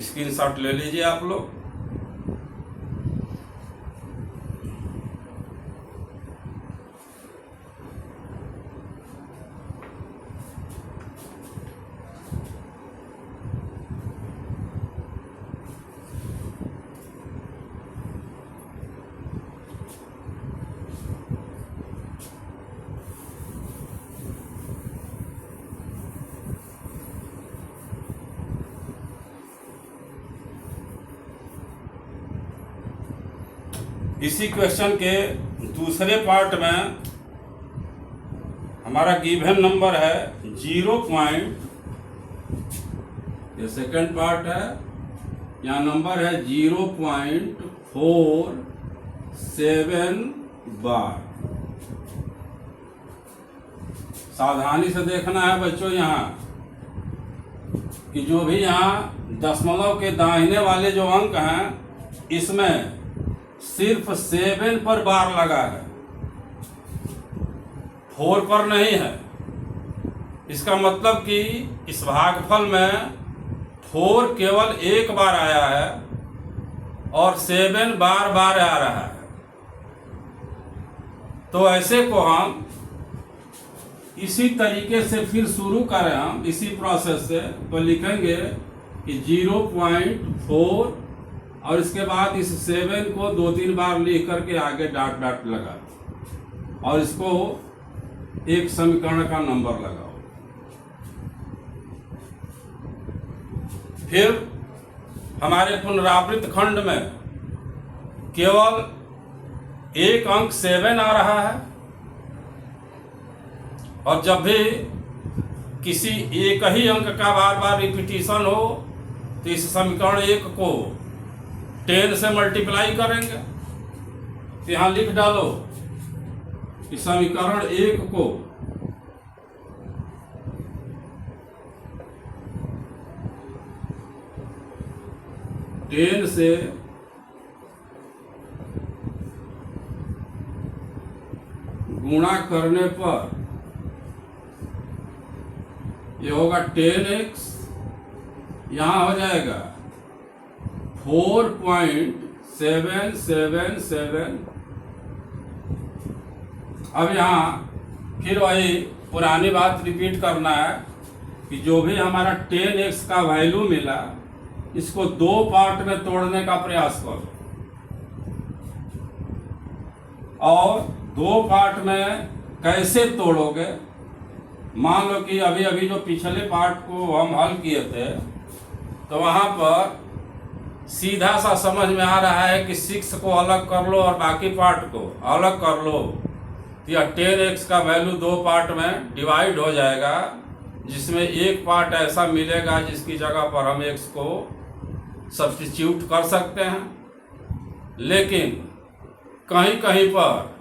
स्क्रीनशॉट ले लीजिए आप लोग। इसी क्वेश्चन के दूसरे पार्ट में हमारा गिवन नंबर है 0. ये सेकंड पार्ट है, यहाँ नंबर है 0.47 बार। सावधानी से देखना है बच्चों यहाँ कि जो भी यहाँ दशमलव के दाहिने वाले जो अंक हैं इसमें सिर्फ 7 पर बार लगा है, 4 पर नहीं है। इसका मतलब कि इस भागफल में 4 केवल एक बार आया है और 7 बार बार आ रहा है। तो ऐसे को हम इसी तरीके से फिर शुरू करें, हम इसी प्रोसेस से तो लिखेंगे कि 0.4 और इसके बाद इस 7 को 2-3 बार लिख करके आगे डॉट डॉट लगा और इसको एक समीकरण का नंबर लगाओ। फिर हमारे पुनरावृत्त खंड में केवल एक अंक 7 आ रहा है और जब भी किसी एक ही अंक का बार बार रिपीटिशन हो तो इस समीकरण 1 को 10 से मल्टीप्लाई करेंगे। तो यहां लिख डालो कि समीकरण 1 को 10 से गुणा करने पर ये होगा 10x, यहां हो जाएगा 4.777। अब यहाँ फिर वही पुरानी बात रिपीट करना है कि जो भी हमारा 10x का वैल्यू मिला इसको 2 पार्ट में तोड़ने का प्रयास करो और 2 पार्ट में कैसे तोड़ोगे। मान लो कि अभी अभी जो पिछले पार्ट को हम हल किए थे तो वहाँ पर सीधा सा समझ में आ रहा है कि 6 को अलग कर लो और बाकी पार्ट को अलग कर लो तो यह 10x का वैल्यू 2 पार्ट में डिवाइड हो जाएगा। जिसमें एक पार्ट ऐसा मिलेगा जिसकी जगह पर हम x को सब्स्टिट्यूट कर सकते हैं। लेकिन कहीं कहीं पर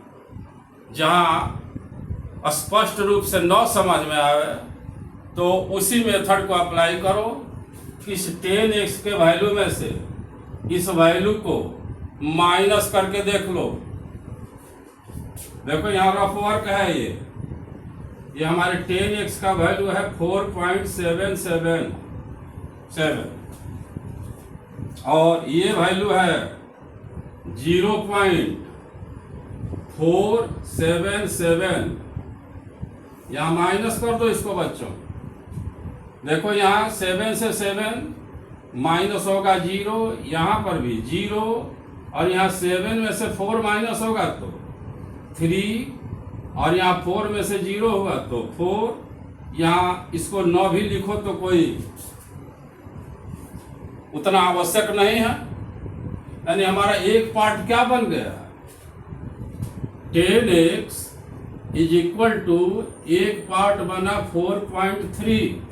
जहाँ स्पष्ट रूप से न समझ में आवे तो उसी मेथड को अप्लाई करो। इस 10x के वैल्यू में से इस वैल्यू को माइनस करके देख लो। देखो यहाँ रफ वर्क है, ये हमारे 10x का वैल्यू है 4.777 और ये वैल्यू है 0.477। यहाँ माइनस कर दो इसको बच्चों। देखो यहाँ 7 से 7 माइनस होगा 0, यहाँ पर भी 0 और यहाँ 7 में से 4 माइनस होगा तो 3 और यहाँ 4 में से 0 हुआ तो 4। यहाँ इसको 9 भी लिखो तो कोई उतना आवश्यक नहीं है। यानी हमारा एक पार्ट क्या बन गया, 10x इज इक्वल टू एक पार्ट बना 4.3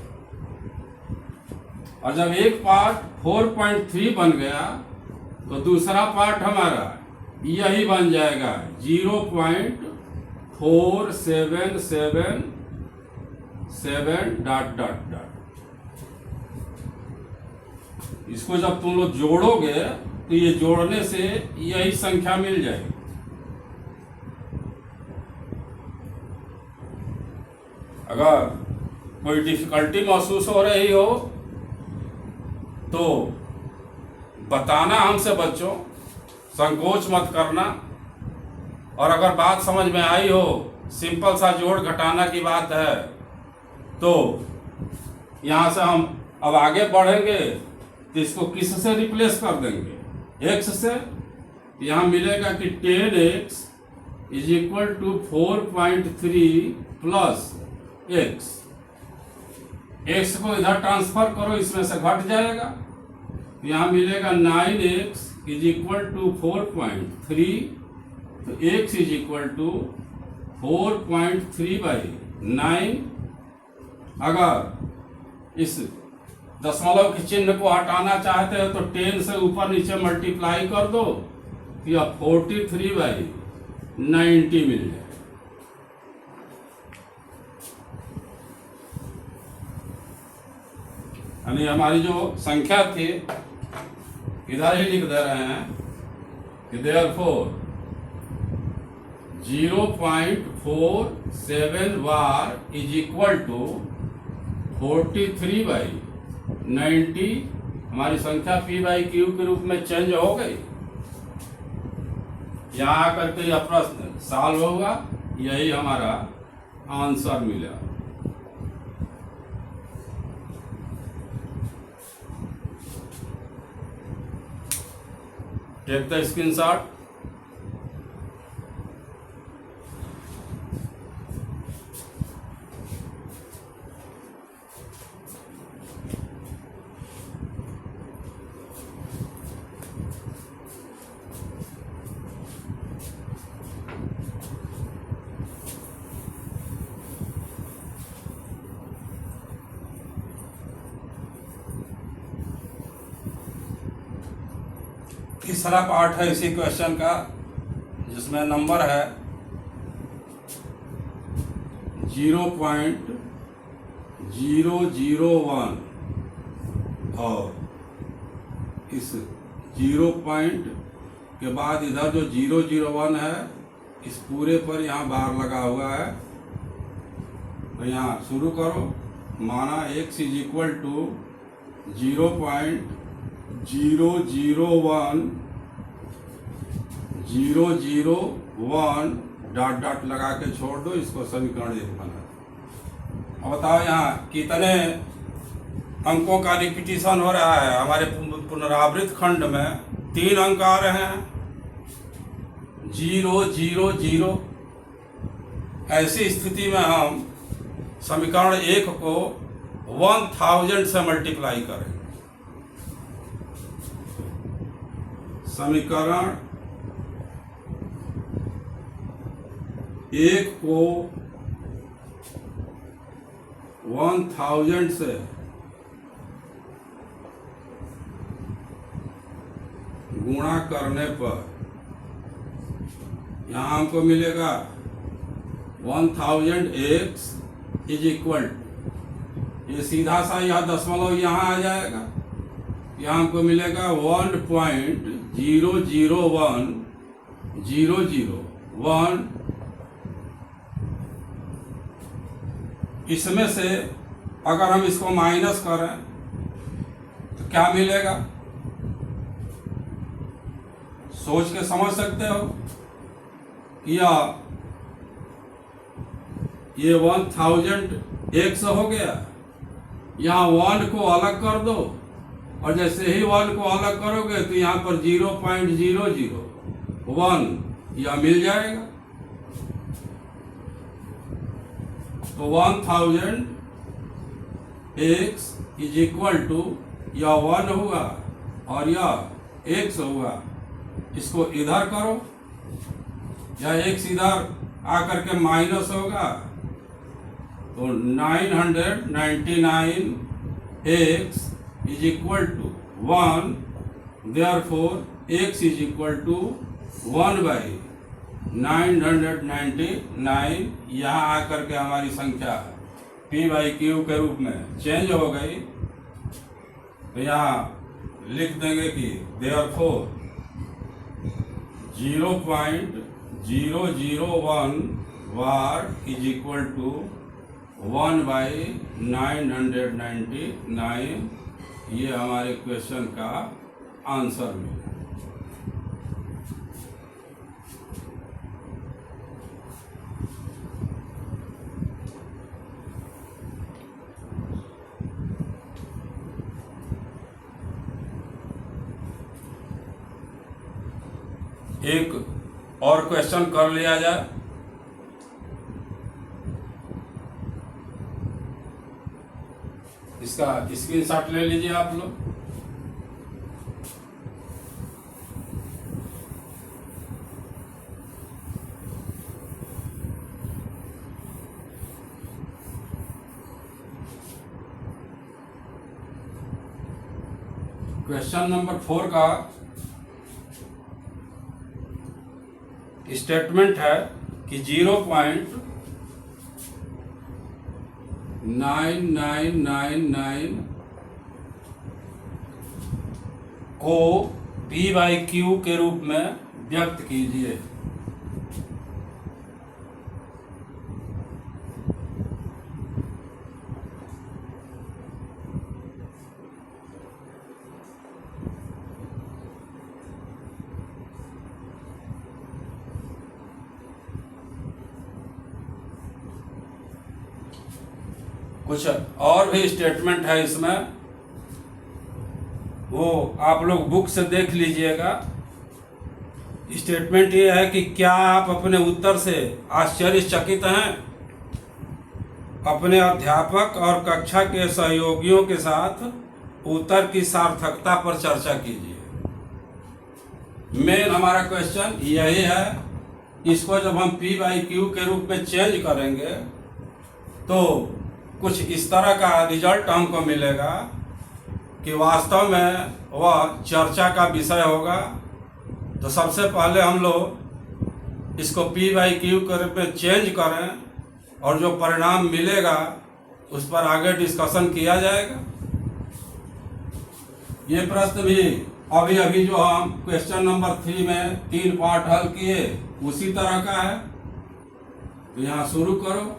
और जब एक पार्ट 4.3 बन गया तो दूसरा पार्ट हमारा यही बन जाएगा 0.4777 डॉट डॉट डॉट। इसको जब तुम लोग जोड़ोगे तो ये जोड़ने से यही संख्या मिल जाएगी। अगर कोई डिफिकल्टी महसूस हो रही हो तो बताना हमसे बच्चों, संकोच मत करना। और अगर बात समझ में आई हो, सिंपल सा जोड़ घटाना की बात है, तो यहाँ से हम अब आगे बढ़ेंगे तो इसको किस से रिप्लेस कर देंगे, x से। यहाँ मिलेगा कि 10x is equal to 4.3 plus x। x को इधर ट्रांसफर करो, इसमें से घट जाएगा। यहाँ मिलेगा 9x इज इक्वल टू 4.3, तो x इज इक्वल टू 4.3/9। अगर इस दशमलव के चिन्ह को हटाना चाहते हो तो 10 से ऊपर नीचे मल्टीप्लाई कर दो, यह 43/90 मिल जाए। यानी हमारी जो संख्या थी इधर ही लिख दे रहे हैं कि therefore 0.47 bar is equal to 43/90। हमारी संख्या p/q के रूप में चेंज हो गई। यहाँ आकर के यह प्रश्न सॉल्व होगा, यही हमारा आंसर मिला। Take the screenshot. तीसरा पार्ट है इसी क्वेश्चन का, जिसमें नंबर है 0.001 और इस 0 पॉइंट के बाद इधर जो 001 है इस पूरे पर यहाँ बार लगा हुआ है। तो यहाँ शुरू करो, माना x is equal to 0.001 dot dot लगा के छोड़ दो, इसको समीकरण 1 बना। अब बताओ यहाँ कितने अंकों का रिपीटिशन हो रहा है। हमारे पुनरावृत खंड में 3 अंक आ रहे हैं, 0 0 0। ऐसी स्थिति में हम समीकरण 1 को 1000 से मल्टीप्लाई करेंगे। समीकरण 1 को 1000 से गुणा करने पर यहाँ हमको मिलेगा 1000x इज इक्वल, ये सीधा सा यह दशमलव यहाँ आ जाएगा, यहाँ हमको मिलेगा 1.001001। इसमें से अगर हम इसको माइनस करें तो क्या मिलेगा, सोच के समझ सकते हो। या ये 1000x हो गया, यहाँ 1 को अलग कर दो और जैसे ही 1 को अलग करोगे तो यहाँ पर 0.001 यह मिल जाएगा। तो 1000x इज इक्वल टू यह 1 होगा और यह x होगा, इसको इधर करो, यह x इधर आकर के माइनस होगा तो 999x is equal to 1, therefore x is equal to 1/999। यहाँ आकर के हमारी संख्या p/q के रूप में चेंज हो गई, तो यहाँ लिख देंगे कि therefore 0.001 var is equal to 1/999। ये हमारे क्वेश्चन का आंसर मिला। एक और क्वेश्चन कर लिया जाए। इसका स्क्रीनशॉट ले लीजिए आप लोग। क्वेश्चन नंबर 4 का स्टेटमेंट है कि 0.9999 को p/q के रूप में व्यक्त कीजिए। कुछ और भी स्टेटमेंट है इसमें, वो आप लोग बुक से देख लीजिएगा। स्टेटमेंट ये है कि क्या आप अपने उत्तर से आश्चर्यचकित हैं? अपने अध्यापक और कक्षा के सहयोगियों के साथ उत्तर की सार्थकता पर चर्चा कीजिए। मेन हमारा क्वेश्चन यही है। इसको जब हम p/q के रूप में चेंज करेंगे तो कुछ इस तरह का रिजल्ट हमको मिलेगा कि वास्तव में वह चर्चा का विषय होगा। तो सबसे पहले हम लोग इसको p/q के रूप में चेंज करें और जो परिणाम मिलेगा उस पर आगे डिस्कशन किया जाएगा। ये प्रश्न भी अभी जो हम क्वेश्चन नंबर 3 में 3 पार्ट हल किए उसी तरह का है। तो यहाँ शुरू करो।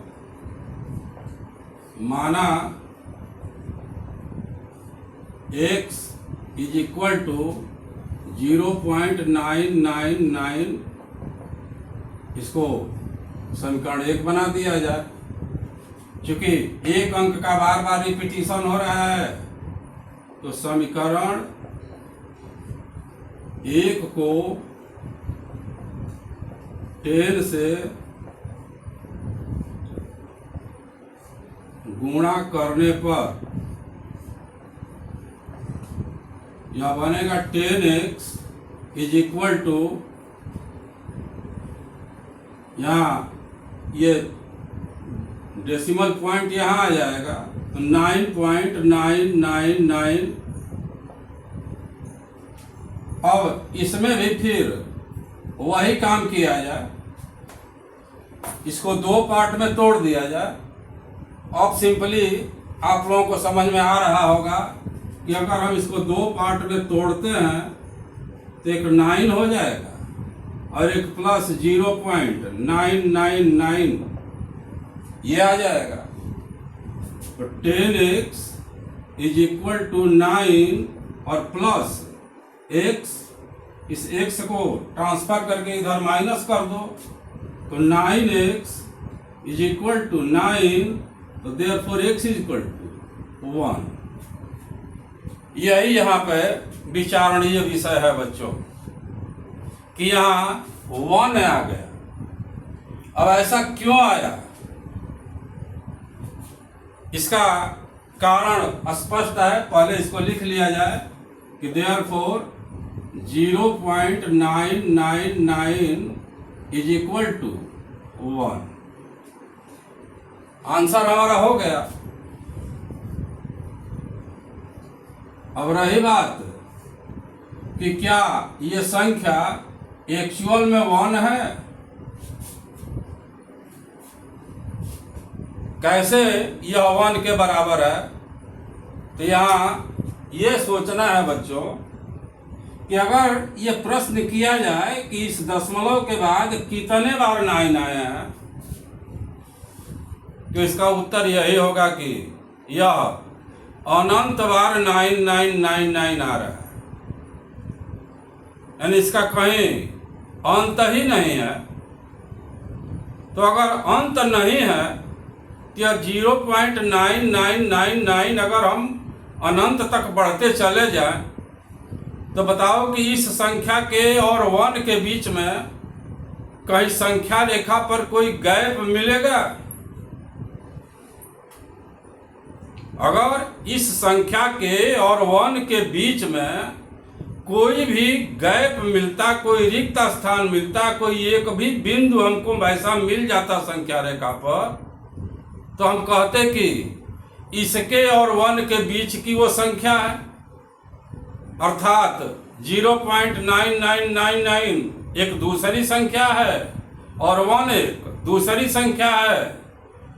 माना x इज इक्वल टू 0.999, इसको समीकरण 1 बना दिया जाए। क्योंकि एक अंक का बार बार रिपीटिशन हो रहा है तो समीकरण 1 को 10 से गुणा करने पर यह बनेगा 10x इज इक्वल टू, यहाँ ये डेसिमल पॉइंट यहाँ आ जाएगा तो 9.999। अब इसमें भी फिर वही काम किया जाए, इसको दो पार्ट में तोड़ दिया जाए। अब सिंपली आप लोगों को समझ में आ रहा होगा कि अगर हम इसको दो पार्ट में तोड़ते हैं तो एक 9 हो जाएगा और एक प्लस 0.999 ये आ जाएगा। तो 10x इज इक्वल टू 9 और प्लस x, इस x को ट्रांसफर करके इधर माइनस कर दो तो 9x इज इक्वल टू 9, तो therefore x is equal to 1। यही यहाँ पे विचारणीय विषय है बच्चों कि यहाँ 1 आ गया। अब ऐसा क्यों आया, इसका कारण स्पष्ट है। पहले इसको लिख लिया जाए कि therefore 0.999 is equal to 1। Answer हमारा हो गया। अब रही बात कि क्या ये संख्या एक्चुअल में 1 है, कैसे यह 1 के बराबर है। तो यहाँ ये सोचना है बच्चों कि अगर ये प्रश्न किया जाए कि इस दशमलव के बाद कितने बार 9 आए हैं, तो इसका उत्तर यही होगा कि यह अनंत बार 9999 आ रहा है, यानी इसका कहीं अंत ही नहीं है। तो अगर अंत नहीं है तो 0.9999 अगर हम अनंत तक बढ़ते चले जाएं तो बताओ कि इस संख्या के और 1 के बीच में कहीं संख्या रेखा पर कोई गैप मिलेगा। अगर इस संख्या के और 1 के बीच में कोई भी गैप मिलता, कोई रिक्त स्थान मिलता, कोई एक भी बिंदु हमको वैसा मिल जाता संख्या रेखा पर, तो हम कहते कि इसके और 1 के बीच की वो संख्या है। अर्थात 0.9999 एक दूसरी संख्या है और 1 एक दूसरी संख्या है,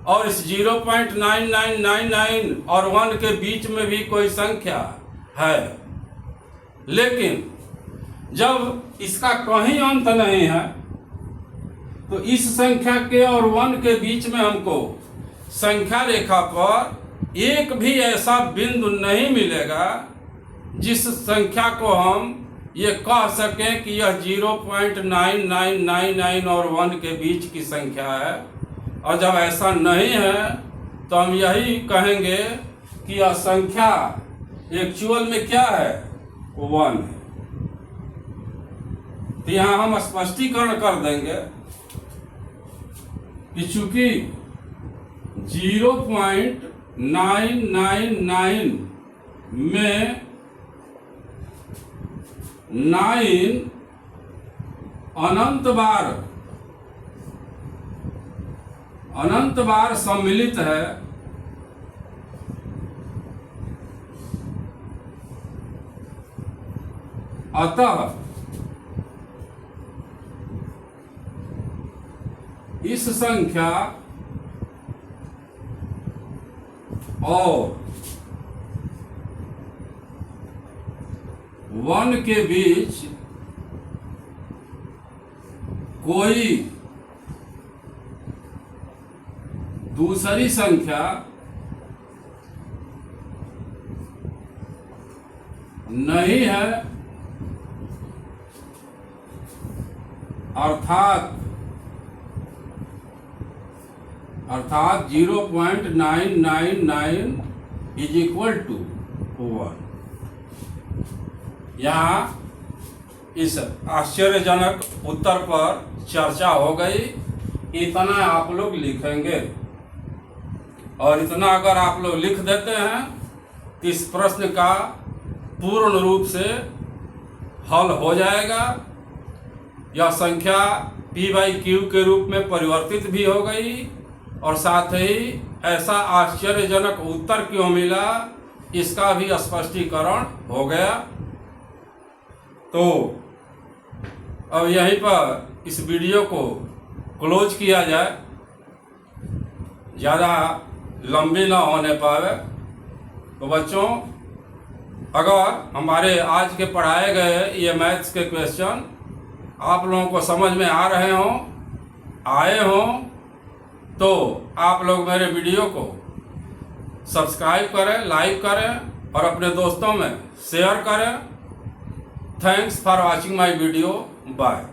और इस 0.9999 और 1 के बीच में भी कोई संख्या है। लेकिन जब इसका कहीं अंत नहीं है तो इस संख्या के और 1 के बीच में हमको संख्या रेखा पर एक भी ऐसा बिंदु नहीं मिलेगा जिस संख्या को हम ये कह सकें कि यह 0.9999 और 1 के बीच की संख्या है। और जब ऐसा नहीं है तो हम यही कहेंगे कि यह संख्या एक्चुअल में क्या है, 1 है। तो यहाँ हम स्पष्टीकरण कर देंगे कि चूंकि 0.999 में 9 अनंत बार सम्मिलित है, अतः इस संख्या और 1 के बीच कोई दूसरी संख्या नहीं है। अर्थात 0.999 इज इक्वल टू 1। यहाँ इस आश्चर्यजनक उत्तर पर चर्चा हो गई। इतना आप लोग लिखेंगे, और इतना अगर आप लोग लिख देते हैं तो इस प्रश्न का पूर्ण रूप से हल हो जाएगा। यह संख्या p/q के रूप में परिवर्तित भी हो गई और साथ ही ऐसा आश्चर्यजनक उत्तर क्यों मिला इसका भी स्पष्टीकरण हो गया। तो अब यहीं पर इस वीडियो को क्लोज किया जाए, ज़्यादा लंबी ना होने पावे। तो बच्चों, अगर हमारे आज के पढ़ाए गए ये मैथ्स के क्वेश्चन आप लोगों को समझ में आ रहे हों, आए हों, तो आप लोग मेरे वीडियो को सब्सक्राइब करें, लाइक करें और अपने दोस्तों में शेयर करें। Thanks for watching my video. Bye.